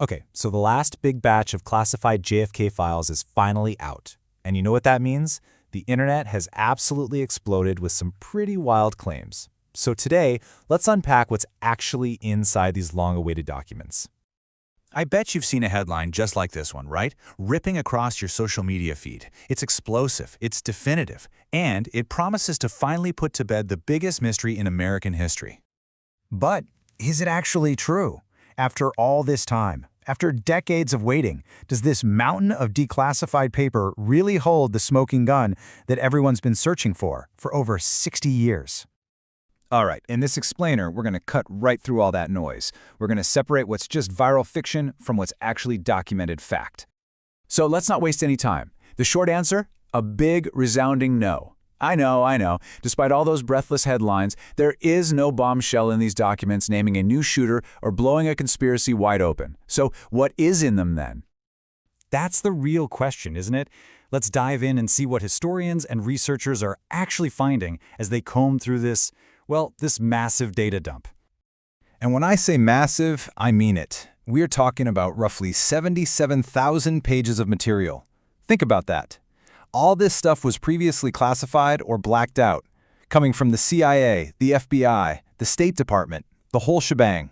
Okay, so the last big batch of classified JFK files is finally out. And you know what that means? The internet has absolutely exploded with some pretty wild claims. So today, let's unpack what's actually inside these long-awaited documents. I bet you've seen a headline just like this one, right? Ripping across your social media feed. It's explosive, it's definitive, and it promises to finally put to bed the biggest mystery in American history. But is it actually true? After all this time, after decades of waiting, does this mountain of declassified paper really hold the smoking gun that everyone's been searching for over 60 years? All right, in this explainer, we're going to cut right through all that noise. We're going to separate what's just viral fiction from what's actually documented fact. So let's not waste any time. The short answer? A big, resounding no. I know. Despite all those breathless headlines, there is no bombshell in these documents naming a new shooter or blowing a conspiracy wide open. So what is in them then? That's the real question, isn't it? Let's dive in and see what historians and researchers are actually finding as they comb through this massive data dump. And when I say massive, I mean it. We're talking about roughly 77,000 pages of material. Think about that. All this stuff was previously classified or blacked out, coming from the CIA, the FBI, the State Department, the whole shebang.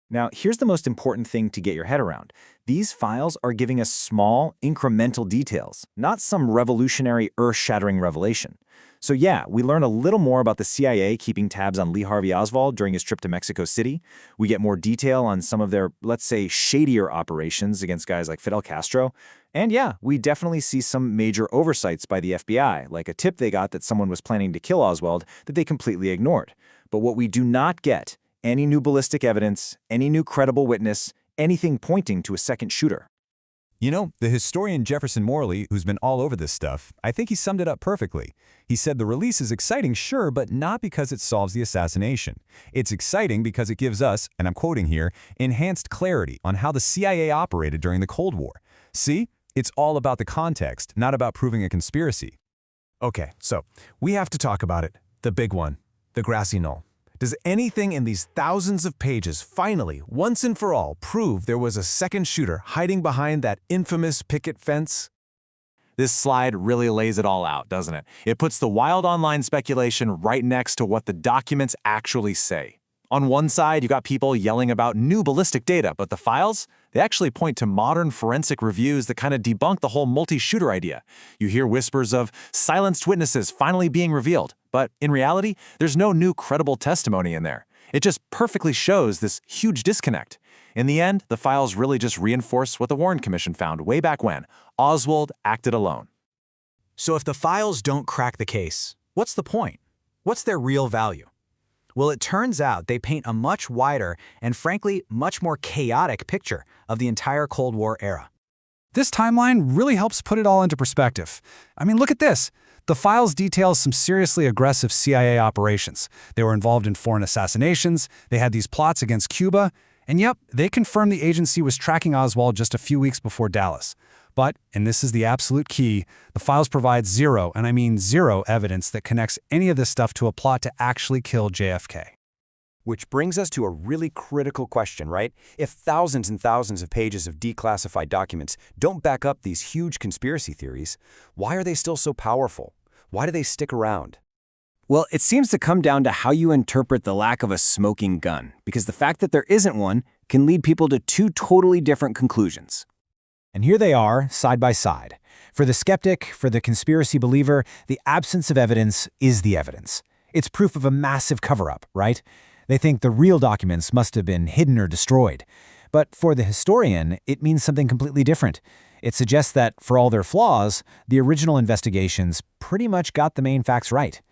Now, here's the most important thing to get your head around. These files are giving us small, incremental details, not some revolutionary, earth-shattering revelation. So yeah, we learn a little more about the CIA keeping tabs on Lee Harvey Oswald during his trip to Mexico City. We get more detail on some of their, let's say, shadier operations against guys like Fidel Castro. And yeah, we definitely see some major oversights by the FBI, like a tip they got that someone was planning to kill Oswald that they completely ignored. But what we do not get, any new ballistic evidence, any new credible witness, anything pointing to a second shooter. You know, the historian Jefferson Morley, who's been all over this stuff, I think he summed it up perfectly. He said the release is exciting, sure, but not because it solves the assassination. It's exciting because it gives us, and I'm quoting here, enhanced clarity on how the CIA operated during the Cold War. See? It's all about the context, not about proving a conspiracy. Okay, so we have to talk about it. The big one, the grassy knoll. Does anything in these thousands of pages finally, once and for all, prove there was a second shooter hiding behind that infamous picket fence? This slide really lays it all out, doesn't it? It puts the wild online speculation right next to what the documents actually say. On one side, you got people yelling about new ballistic data, but the files, they actually point to modern forensic reviews that kind of debunk the whole multi-shooter idea. You hear whispers of silenced witnesses finally being revealed, but in reality, there's no new credible testimony in there. It just perfectly shows this huge disconnect. In the end, the files really just reinforce what the Warren Commission found way back when. Oswald acted alone. So if the files don't crack the case, what's the point? What's their real value? Well, it turns out they paint a much wider and, frankly, much more chaotic picture of the entire Cold War era. This timeline really helps put it all into perspective. I mean, look at this. The files detail some seriously aggressive CIA operations. They were involved in foreign assassinations, they had these plots against Cuba, and yep, they confirmed the agency was tracking Oswald just a few weeks before Dallas. But, and this is the absolute key, the files provide zero, and I mean zero, evidence that connects any of this stuff to a plot to actually kill JFK. Which brings us to a really critical question, right? If thousands and thousands of pages of declassified documents don't back up these huge conspiracy theories, why are they still so powerful? Why do they stick around? Well, it seems to come down to how you interpret the lack of a smoking gun, because the fact that there isn't one can lead people to two totally different conclusions. And here they are, side by side. For the skeptic, for the conspiracy believer, the absence of evidence is the evidence. It's proof of a massive cover-up, right? They think the real documents must have been hidden or destroyed. But for the historian, it means something completely different. It suggests that, for all their flaws, the original investigations pretty much got the main facts right.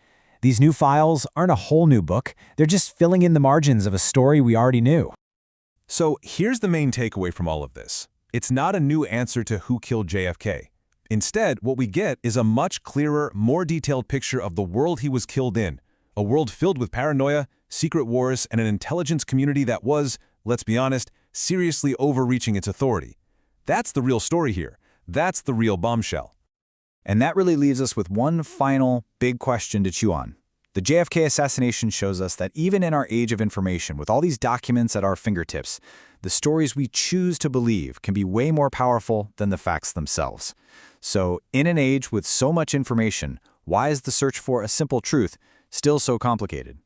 These new files aren't a whole new book. They're just filling in the margins of a story we already knew. So here's the main takeaway from all of this. It's not a new answer to who killed JFK. Instead, what we get is a much clearer, more detailed picture of the world he was killed in. A world filled with paranoia, secret wars, and an intelligence community that was, let's be honest, seriously overreaching its authority. That's the real story here. That's the real bombshell. And that really leaves us with one final, big question to chew on. The JFK assassination shows us that even in our age of information, with all these documents at our fingertips, the stories we choose to believe can be way more powerful than the facts themselves. So, in an age with so much information, why is the search for a simple truth still so complicated?